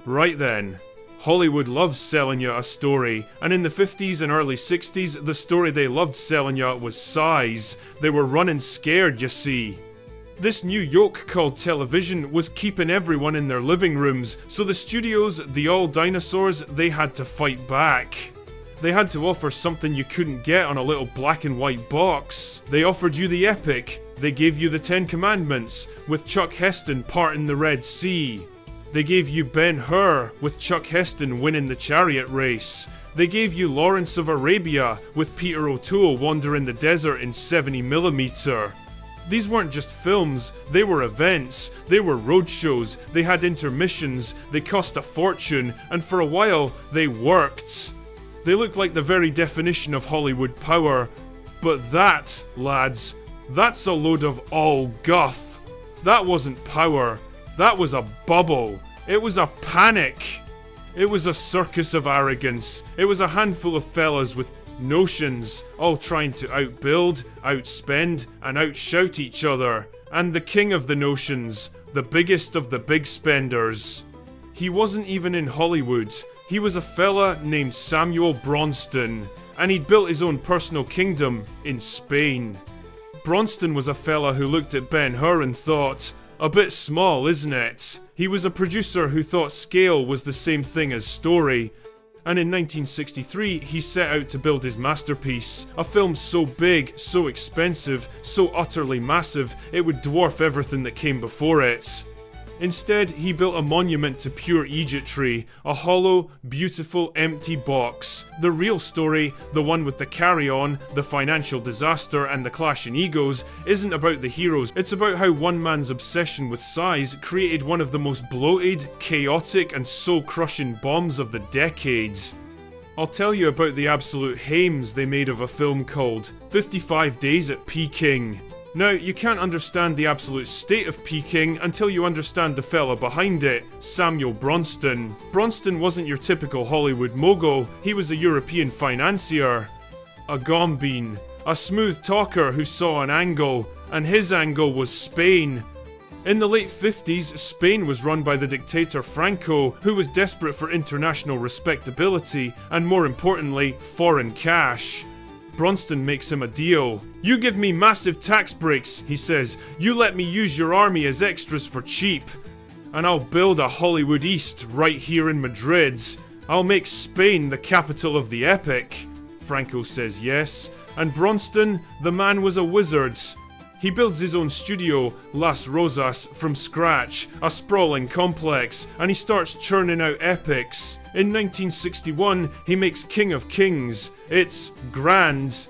Right then. Hollywood loves selling you a story, and in the 50s and early 60s, the story they loved selling you was size. They were running scared, you see. This new yoke called television was keeping everyone in their living rooms, so the studios, the all dinosaurs, they had to fight back. They had to offer something you couldn't get on a little black and white box. They offered you the epic. They gave you the 10 Commandments, with Chuck Heston parting the Red Sea. They gave you Ben-Hur, with Chuck Heston winning the chariot race. They gave you Lawrence of Arabia, with Peter O'Toole wandering the desert in 70mm. These weren't just films, they were events, they were roadshows, they had intermissions, they cost a fortune, and for a while, they worked. They looked like the very definition of Hollywood power. But that, lads, that's a load of all guff. That wasn't power. That was a bubble. It was a panic. It was a circus of arrogance. It was a handful of fellas with notions, all trying to outbuild, outspend, and outshout each other. And the king of the notions, the biggest of the big spenders. He wasn't even in Hollywood. He was a fella named Samuel Bronston, and he'd built his own personal kingdom in Spain. Bronston was a fella who looked at Ben-Hur and thought, a bit small, isn't it? He was a producer who thought scale was the same thing as story. And in 1963, he set out to build his masterpiece. A film so big, so expensive, so utterly massive, it would dwarf everything that came before it. Instead, he built a monument to pure Egyptry, a hollow, beautiful, empty box. The real story, the one with the carry-on, the financial disaster, and the clash in egos, isn't about the heroes. It's about how one man's obsession with size created one of the most bloated, chaotic, and soul-crushing bombs of the decade. I'll tell you about the absolute hames they made of a film called 55 Days at Peking. Now, you can't understand the absolute state of Peking until you understand the fella behind it, Samuel Bronston. Bronston wasn't your typical Hollywood mogul, he was a European financier. A gombeen, a smooth talker who saw an angle, and his angle was Spain. In the late 50s, Spain was run by the dictator Franco, who was desperate for international respectability, and more importantly, foreign cash. Bronston makes him a deal. You give me massive tax breaks, he says. You let me use your army as extras for cheap. And I'll build a Hollywood East right here in Madrid. I'll make Spain the capital of the epic. Franco says yes. And Bronston, the man was a wizard. He builds his own studio, Las Rosas, from scratch, a sprawling complex, and he starts churning out epics. In 1961, he makes King of Kings. It's grand.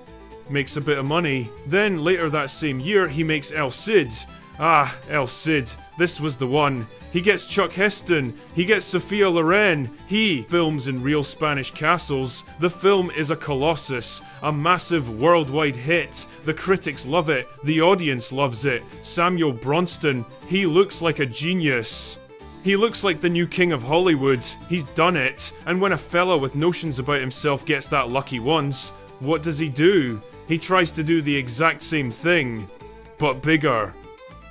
Makes a bit of money. Then, later that same year, he makes El Cid. Ah, El Cid. This was the one. He gets Chuck Heston. He gets Sophia Loren. He films in real Spanish castles. The film is a colossus. A massive worldwide hit. The critics love it. The audience loves it. Samuel Bronston. He looks like a genius. He looks like the new king of Hollywood. He's done it. And when a fella with notions about himself gets that lucky once, what does he do? He tries to do the exact same thing, but bigger.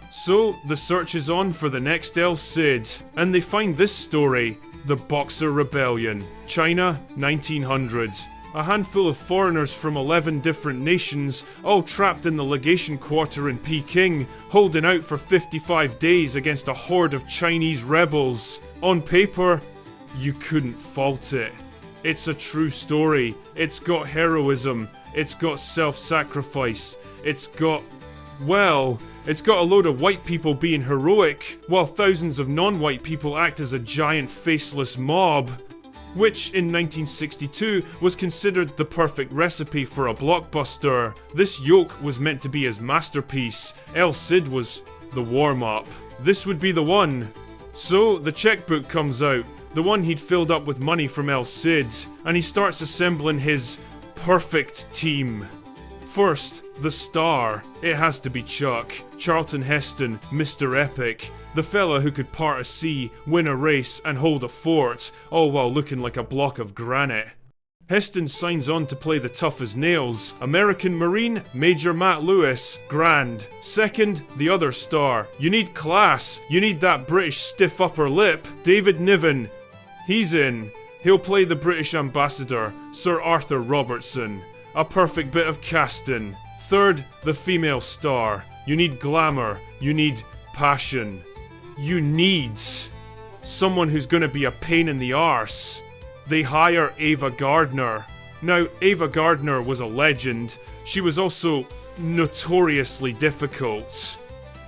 So, the search is on for the next El Cid, and they find this story, the Boxer Rebellion, China, 1900. A handful of foreigners from 11 different nations, all trapped in the legation quarter in Peking, holding out for 55 days against a horde of Chinese rebels. On paper, you couldn't fault it. It's a true story. It's got heroism. It's got self-sacrifice. It's got a load of white people being heroic, while thousands of non-white people act as a giant faceless mob. Which, in 1962, was considered the perfect recipe for a blockbuster. This yoke was meant to be his masterpiece. El Cid was the warm-up. This would be the one. So, the checkbook comes out, the one he'd filled up with money from El Cid, and he starts assembling his perfect team. First, the star. It has to be Chuck. Charlton Heston, Mr. Epic. The fella who could part a sea, win a race, and hold a fort, all while looking like a block of granite. Heston signs on to play the tough as nails. American Marine, Major Matt Lewis. Grand. Second, the other star. You need class. You need that British stiff upper lip. David Niven. He's in. He'll play the British ambassador, Sir Arthur Robertson. A perfect bit of casting. Third, the female star. You need glamour. You need passion. You need someone who's gonna be a pain in the arse. They hire Ava Gardner. Now, Ava Gardner was a legend. She was also notoriously difficult.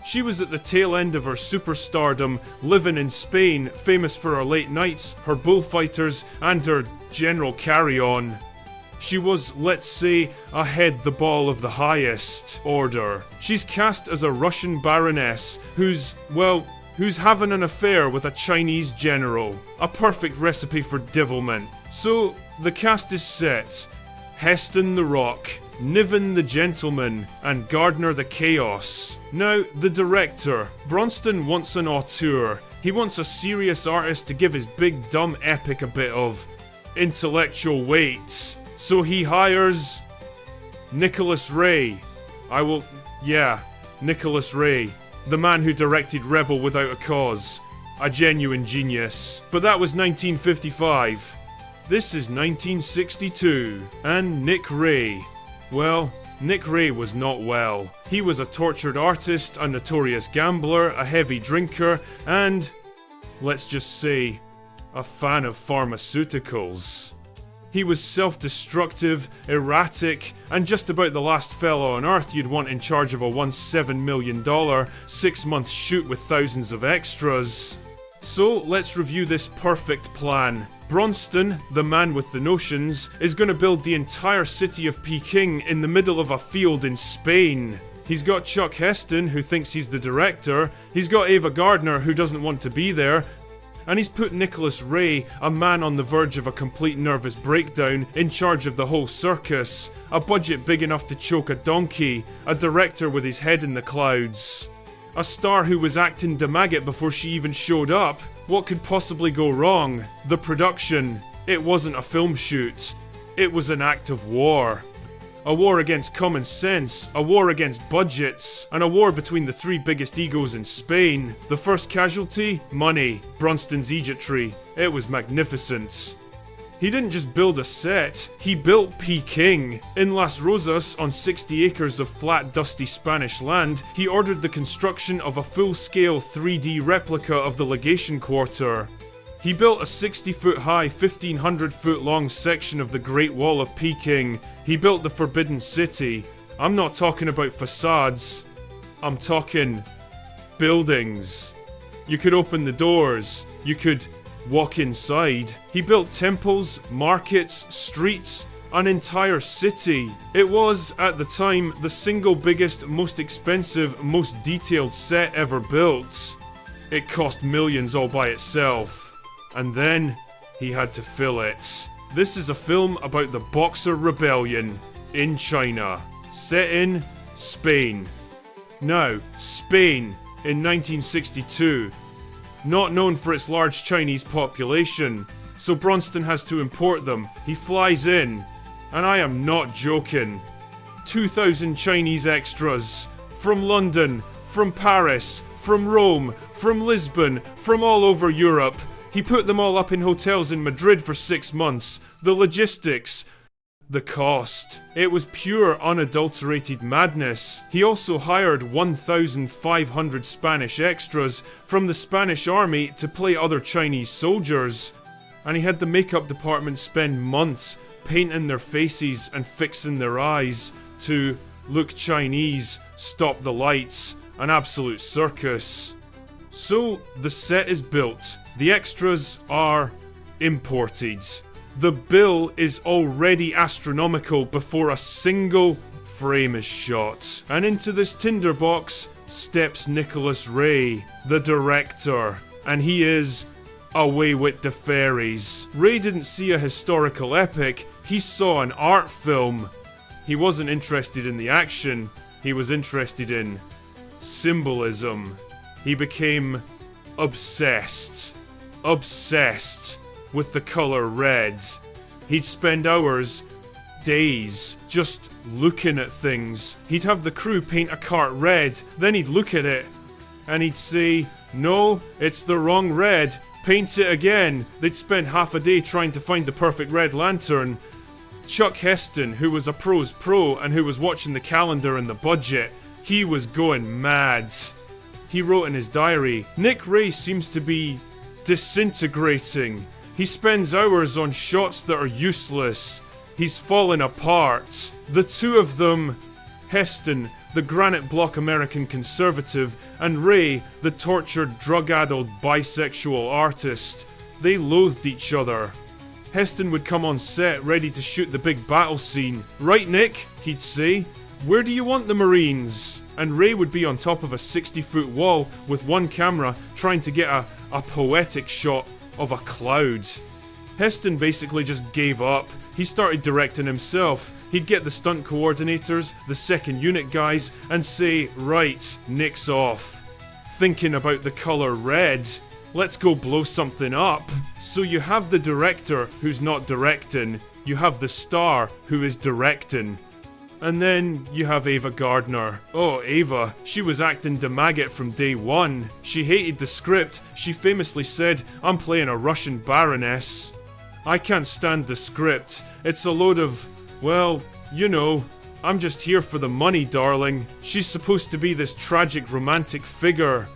She was at the tail end of her superstardom, living in Spain, famous for her late nights, her bullfighters, and her general carry-on. She was, let's say, ahead the ball of the highest order. She's cast as a Russian baroness who's having an affair with a Chinese general. A perfect recipe for devilment. So, the cast is set. Heston the Rock, Niven the Gentleman, and Gardner the Chaos. Now, the director. Bronston wants an auteur. He wants a serious artist to give his big dumb epic a bit of intellectual weight. So he hires Nicholas Ray. Nicholas Ray. The man who directed Rebel Without a Cause. A genuine genius. But that was 1955. This is 1962. And Nick Ray. Well, Nick Ray was not well. He was a tortured artist, a notorious gambler, a heavy drinker, and, let's just say, a fan of pharmaceuticals. He was self-destructive, erratic, and just about the last fellow on Earth you'd want in charge of a $17 million, 6-month shoot with thousands of extras. So, let's review this perfect plan. Bronston, the man with the notions, is going to build the entire city of Peking in the middle of a field in Spain. He's got Chuck Heston, who thinks he's the director, he's got Ava Gardner, who doesn't want to be there, and he's put Nicholas Ray, a man on the verge of a complete nervous breakdown, in charge of the whole circus. A budget big enough to choke a donkey, a director with his head in the clouds. A star who was acting DeMaggot before she even showed up. What could possibly go wrong? The production. It wasn't a film shoot. It was an act of war. A war against common sense, a war against budgets, and a war between the three biggest egos in Spain. The first casualty? Money. Bronston's Egyptry. It was magnificent. He didn't just build a set, he built Peking. In Las Rosas, on 60 acres of flat, dusty Spanish land, he ordered the construction of a full-scale 3D replica of the legation quarter. He built a 60-foot high, 1,500-foot long section of the Great Wall of Peking. He built the Forbidden City. I'm not talking about facades. I'm talking buildings. You could open the doors. You could walk inside. He built temples, markets, streets, an entire city. It was, at the time, the single biggest, most expensive, most detailed set ever built. It cost millions all by itself. And then, he had to fill it. This is a film about the Boxer Rebellion in China, set in Spain. Now, Spain in 1962, not known for its large Chinese population, so Bronston has to import them. He flies in, and I am not joking. 2,000 Chinese extras, from London, from Paris, from Rome, from Lisbon, from all over Europe. He put them all up in hotels in Madrid for 6 months. The logistics. The cost. It was pure, unadulterated madness. He also hired 1,500 Spanish extras from the Spanish army to play other Chinese soldiers. And he had the makeup department spend months painting their faces and fixing their eyes to look Chinese, stop the lights, an absolute circus. So, the set is built. The extras are imported. The bill is already astronomical before a single frame is shot. And into this tinderbox steps Nicholas Ray, the director. And he is away with the fairies. Ray didn't see a historical epic, he saw an art film. He wasn't interested in the action, he was interested in symbolism. He became obsessed with the color red. He'd spend hours, days, just looking at things. He'd have the crew paint a cart red, then he'd look at it, and he'd say, "No, it's the wrong red. Paint it again. They'd spend half a day trying to find the perfect red lantern. Chuck Heston, who was a pro's pro and who was watching the calendar and the budget, he was going mad. He wrote in his diary, "Nick Ray seems to be disintegrating. He spends hours on shots that are useless. He's falling apart." The two of them, Heston, the granite block American conservative, and Ray, the tortured, drug-addled bisexual artist, they loathed each other. Heston would come on set ready to shoot the big battle scene. "Right, Nick," he'd say, "where do you want the Marines?" And Ray would be on top of a 60-foot wall with one camera trying to get a poetic shot of a cloud. Heston basically just gave up. He started directing himself. He'd get the stunt coordinators, the second unit guys, and say, "Right, Nick's off. Thinking about the color red. Let's go blow something up." So you have the director who's not directing. You have the star who is directing. And then you have Ava Gardner. Oh, Ava. She was acting the maggot from day one. She hated the script. She famously said, "I'm playing a Russian baroness. I can't stand the script. It's a load of, well, you know, I'm just here for the money, darling." She's supposed to be this tragic romantic figure.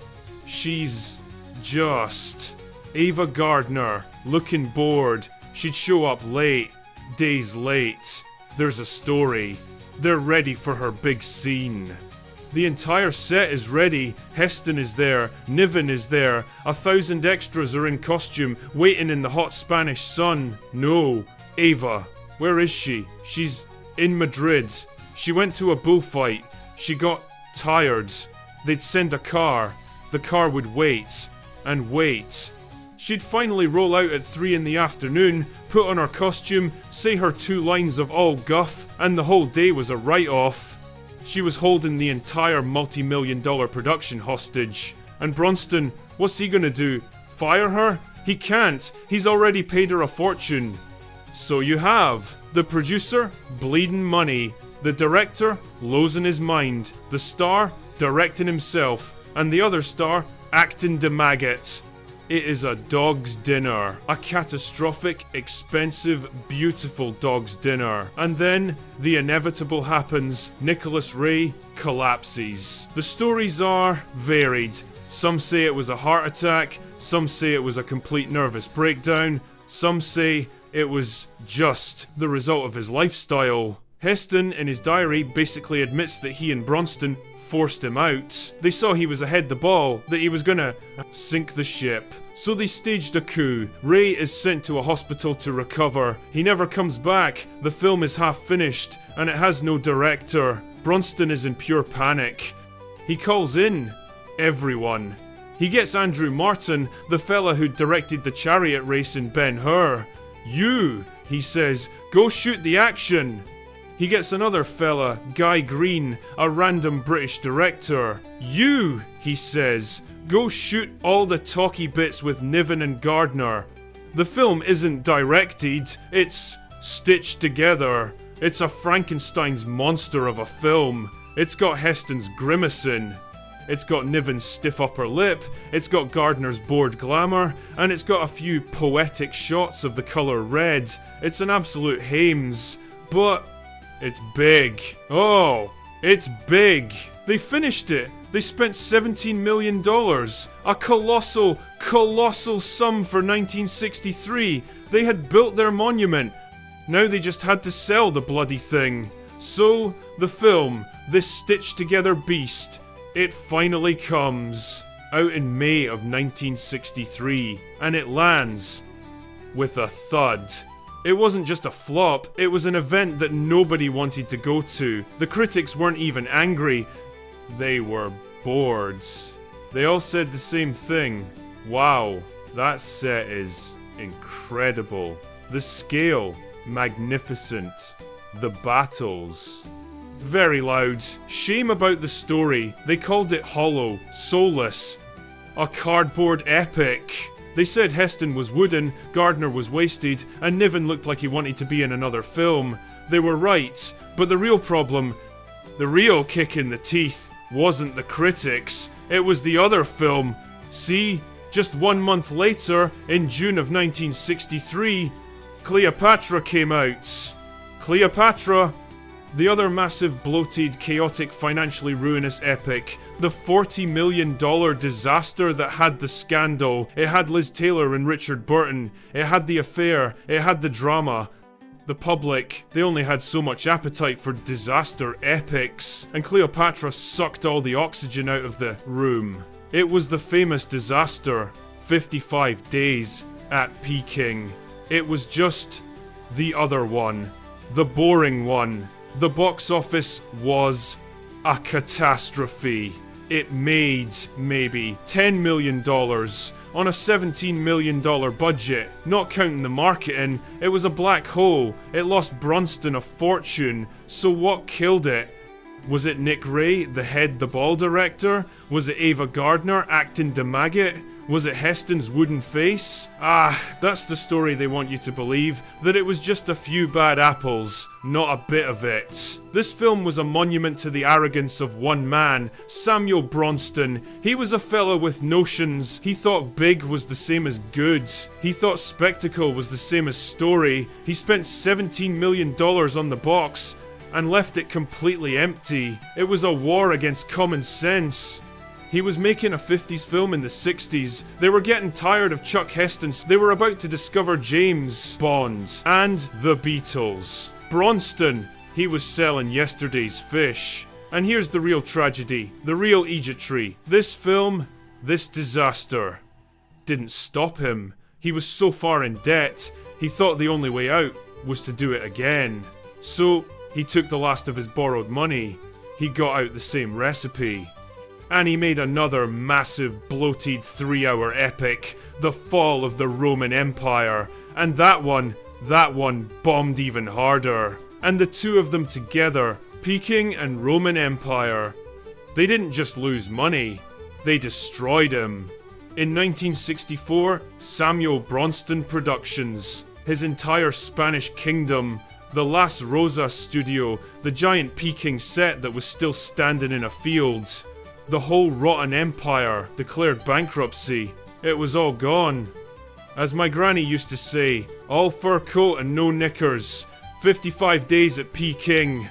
She's just Ava Gardner, looking bored. She'd show up late, days late. There's a story. They're ready for her big scene. The entire set is ready. Heston is there, Niven is there, 1,000 extras are in costume, waiting in the hot Spanish sun. No, Ava, where is she? She's in Madrid. She went to a bullfight. She got tired. They'd send a car. The car would wait, and wait. She'd finally roll out at 3 in the afternoon, put on her costume, say her 2 lines of all guff, and the whole day was a write-off. She was holding the entire multi-million-dollar production hostage. And Bronston, what's he gonna do? Fire her? He can't. He's already paid her a fortune. So you have the producer, bleeding money. The director, losing his mind. The star, directing himself. And the other star, acting the maggot. It is a dog's dinner. A catastrophic, expensive, beautiful dog's dinner. And then, the inevitable happens. Nicholas Ray collapses. The stories are varied. Some say it was a heart attack. Some say it was a complete nervous breakdown. Some say it was just the result of his lifestyle. Heston, in his diary, basically admits that he and Bronston forced him out. They saw he was ahead the ball, that he was gonna sink the ship. So they staged a coup. Ray is sent to a hospital to recover. He never comes back. The film is half finished, and it has no director. Bronston is in pure panic. He calls in everyone. He gets Andrew Martin, the fella who directed the chariot race in Ben-Hur. "You," he says, "go shoot the action." He gets another fella, Guy Green, a random British director. "You," he says, "go shoot all the talky bits with Niven and Gardner." The film isn't directed, it's stitched together. It's a Frankenstein's monster of a film. It's got Heston's grimacing. It's got Niven's stiff upper lip, it's got Gardner's bored glamour, and it's got a few poetic shots of the colour red. It's an absolute hames, but it's big. Oh, it's big. They finished it. They spent $17 million. A colossal sum for 1963. They had built their monument. Now they just had to sell the bloody thing. So, the film, this stitched together beast, it finally comes. Out in May of 1963. And it lands with a thud. It wasn't just a flop, it was an event that nobody wanted to go to. The critics weren't even angry, they were bored. They all said the same thing. Wow, that set is incredible. The scale, magnificent. The battles, very loud. Shame about the story. They called it hollow, soulless, a cardboard epic. They said Heston was wooden, Gardner was wasted, and Niven looked like he wanted to be in another film. They were right, but the real problem, the real kick in the teeth, wasn't the critics, it was the other film. See? Just 1 month later, in June of 1963, Cleopatra came out. Cleopatra, the other massive, bloated, chaotic, financially ruinous epic. The $40 million disaster that had the scandal. It had Liz Taylor and Richard Burton. It had the affair. It had the drama. The public, they only had so much appetite for disaster epics, and Cleopatra sucked all the oxygen out of the room. It was the famous disaster, 55 Days at Peking. It was just the other one, the boring one. The box office was a catastrophe. It made maybe $10 million on a $17 million budget. Not counting the marketing, it was a black hole. It lost Bronston a fortune. So what killed it? Was it Nick Ray, the ball director? Was it Ava Gardner acting DeMaggot? Was it Heston's wooden face? That's the story they want you to believe, that it was just a few bad apples, not a bit of it. This film was a monument to the arrogance of one man, Samuel Bronston. He was a fellow with notions. He thought big was the same as good. He thought spectacle was the same as story. He spent $17 million on the box and left it completely empty. It was a war against common sense. He was making a 50s film in the 60s. They were getting tired of Chuck Heston. They were about to discover James Bond and the Beatles. Bronston, he was selling yesterday's fish. And here's the real tragedy, the real Egyptry. This film, this disaster, didn't stop him. He was so far in debt, he thought the only way out was to do it again. So, he took the last of his borrowed money. He got out the same recipe. And he made another massive, bloated 3-hour epic, The Fall of the Roman Empire. And that one bombed even harder. And the two of them together, Peking and Roman Empire, they didn't just lose money, they destroyed him. In 1964, Samuel Bronston Productions, his entire Spanish kingdom, the Las Rosas studio, the giant Peking set that was still standing in a field, the whole rotten empire declared bankruptcy. It was all gone. As my granny used to say, all fur coat and no knickers. 55 Days at Peking.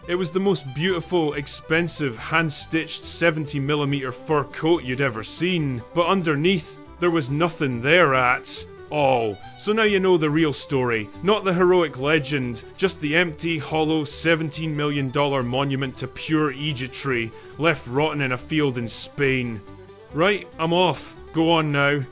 It was the most beautiful, expensive, hand-stitched 70mm fur coat you'd ever seen. But underneath, there was nothing there at all. So now you know the real story. Not the heroic legend, just the empty, hollow $17 million monument to pure Egyptry, left rotting in a field in Spain. Right, I'm off. Go on now.